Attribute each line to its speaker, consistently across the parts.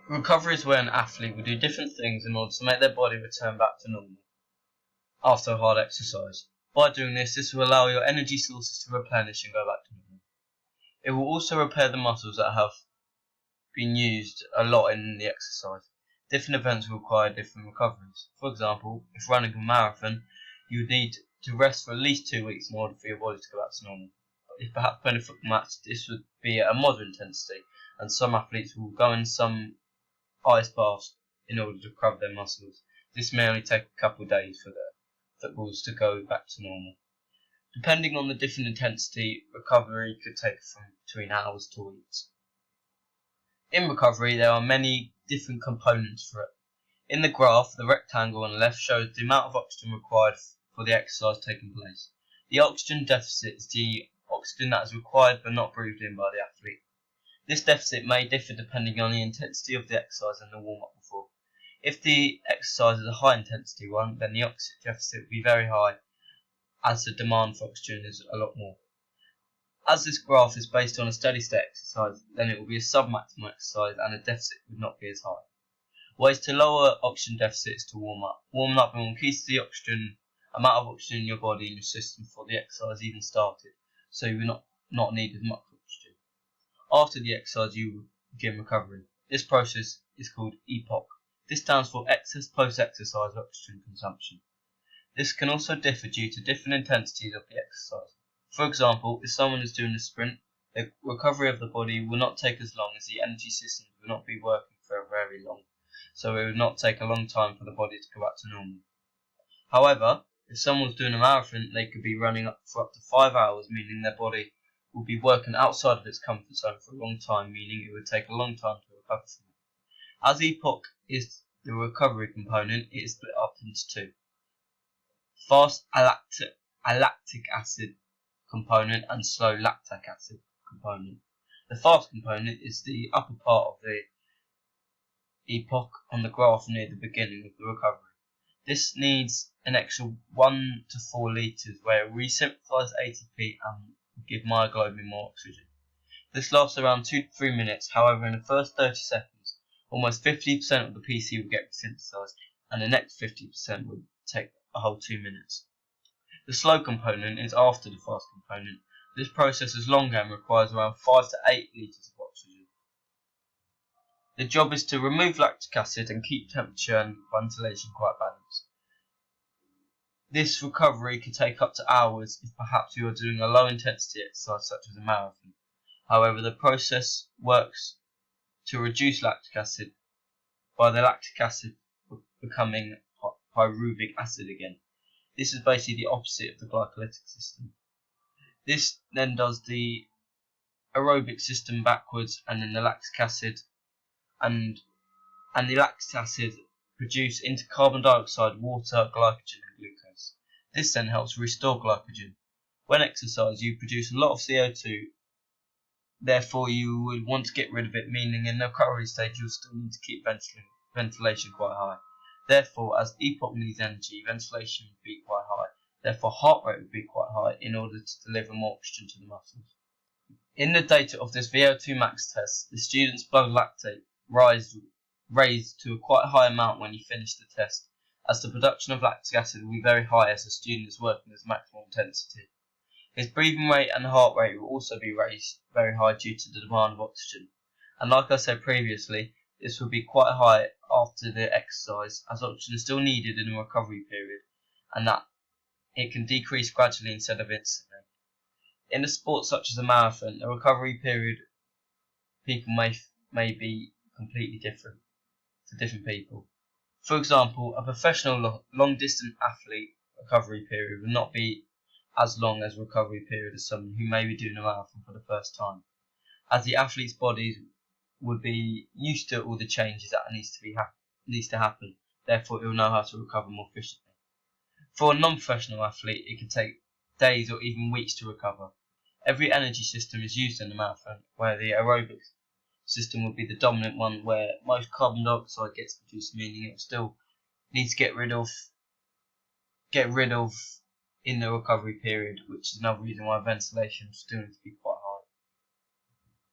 Speaker 1: Recovery is where an athlete will do different things in order to make their body return back to normal after a hard exercise. By doing this will allow your energy sources to replenish and go back to normal. It will also repair the muscles that have been used a lot in the exercise. Different events will require different recoveries. For example, if running a marathon, you would need to rest for at least 2 weeks in order for your body to go back to normal. If perhaps playing a football match, this would be at a moderate intensity, and some athletes will go in some ice baths in order to recover their muscles. This may only take a couple of days for the footballs to go back to normal. Depending on the different intensity, recovery could take from between hours to weeks. In recovery, there are many different components for it. In the graph, the rectangle on the left shows the amount of oxygen required for the exercise taking place. The oxygen deficit is the oxygen that is required but not breathed in by the athlete. This deficit may differ depending on the intensity of the exercise and the warm-up before. If the exercise is a high intensity one, then the oxygen deficit will be very high, as the demand for oxygen is a lot more. As this graph is based on a steady state exercise, then it will be a submaximal exercise and the deficit would not be as high. Ways to lower oxygen deficit is to warm up. Warming up will increase the amount of oxygen in your body and your system before the exercise even started, so you will not need as much oxygen. After the exercise, you will begin recovery. This process is called EPOC. This stands for excess post-exercise oxygen consumption. This can also differ due to different intensities of the exercise. For example, if someone is doing a sprint, the recovery of the body will not take as long as the energy systems will not be working for very long, so it will not take a long time for the body to go back to normal. However, if someone's doing a marathon, they could be running for up to 5 hours, meaning their body will be working outside of its comfort zone for a long time, meaning it would take a long time to recover from it. As EPOC is the recovery component, it is split up into two. Fast lactic acid component and slow lactic acid component. The fast component is the upper part of the EPOC on the graph near the beginning of the recovery. This needs an extra 1 to 4 litres where it resynthesizes ATP and will give myoglobin more oxygen. This lasts around 2 to 3 minutes, however in the first 30 seconds, almost 50% of the PC will get synthesized and the next 50% will take a whole 2 minutes. The slow component is after the fast component. This process is longer and requires around 5 to 8 litres of oxygen. The job is to remove lactic acid and keep temperature and ventilation quite balanced. This recovery could take up to hours if perhaps you are doing a low intensity exercise such as a marathon. However, the process works to reduce lactic acid by the lactic acid becoming pyruvic acid again. This is basically the opposite of the glycolytic system. This then does the aerobic system backwards, and then the lactic acid and the lactic acid produce into carbon dioxide, water, glycogen and glucose. This then helps restore glycogen. When exercise, you produce a lot of CO2, therefore you would want to get rid of it, meaning in the recovery stage you'll still need to keep ventilation quite high. Therefore, as EPOC needs energy, ventilation would be quite high. Therefore, heart rate would be quite high in order to deliver more oxygen to the muscles. In the data of this VO2 max test, the student's blood lactate raised to a quite high amount when you finish the test, as the production of lactic acid will be very high as the student is working at maximal intensity. His breathing rate and heart rate will also be raised very high due to the demand of oxygen. And like I said previously, this will be quite high after the exercise, as oxygen is still needed in the recovery period, and that it can decrease gradually instead of instantly. In a sport such as a marathon, the recovery period people may be completely different for different people. For example, a professional long-distance athlete recovery period will not be as long as recovery period as someone who may be doing a marathon for the first time, as the athlete's body would be used to all the changes that needs to happen. Therefore, it will know how to recover more efficiently. For a non-professional athlete, it can take days or even weeks to recover. Every energy system is used in a marathon, where the aerobic system would be the dominant one, where most carbon dioxide gets produced, meaning it will still need to get rid of in the recovery period, which is another reason why ventilation still needs to be quite high.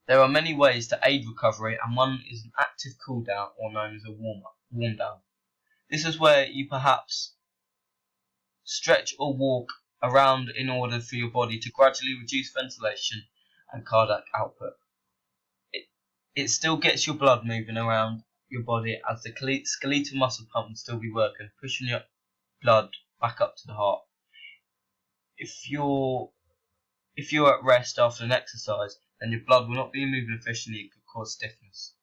Speaker 1: There are many ways to aid recovery, and one is an active cool down, or known as a warm down. This is where you perhaps stretch or walk around in order for your body to gradually reduce ventilation and cardiac output. It still gets your blood moving around your body, as the skeletal muscle pump will still be working, pushing your blood back up to the heart. If you're at rest after an exercise, then your blood will not be moving efficiently and could cause stiffness.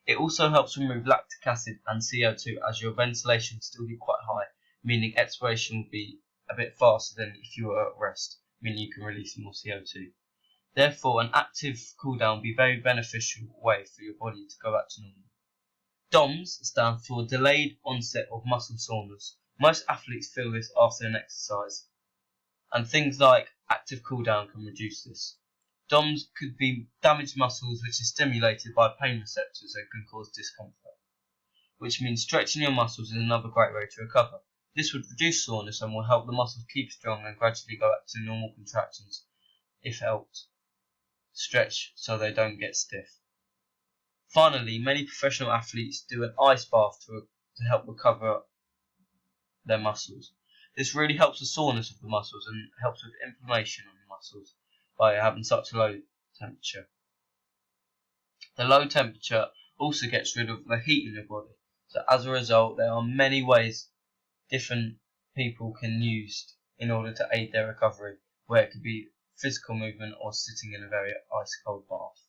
Speaker 1: It also helps remove lactic acid and CO2, as your ventilation will still be quite high, meaning expiration will be a bit faster than if you were at rest, meaning you can release more CO2. Therefore, an active cool down will be a very beneficial way for your body to go back to normal. DOMS stand for delayed onset of muscle soreness. Most athletes feel this after an exercise, and things like active cool down can reduce this. DOMS could be damaged muscles which are stimulated by pain receptors and can cause discomfort, which means stretching your muscles is another great way to recover. This would reduce soreness and will help the muscles keep strong and gradually go back to normal contractions if helped stretch so they don't get stiff. Finally, many professional athletes do an ice bath to help recover their muscles. This really helps the soreness of the muscles and helps with inflammation on the muscles by having such a low temperature. The low temperature also gets rid of the heat in your body. So as a result, there are many ways different people can use in order to aid their recovery, where it could be physical movement or sitting in a very ice cold bath.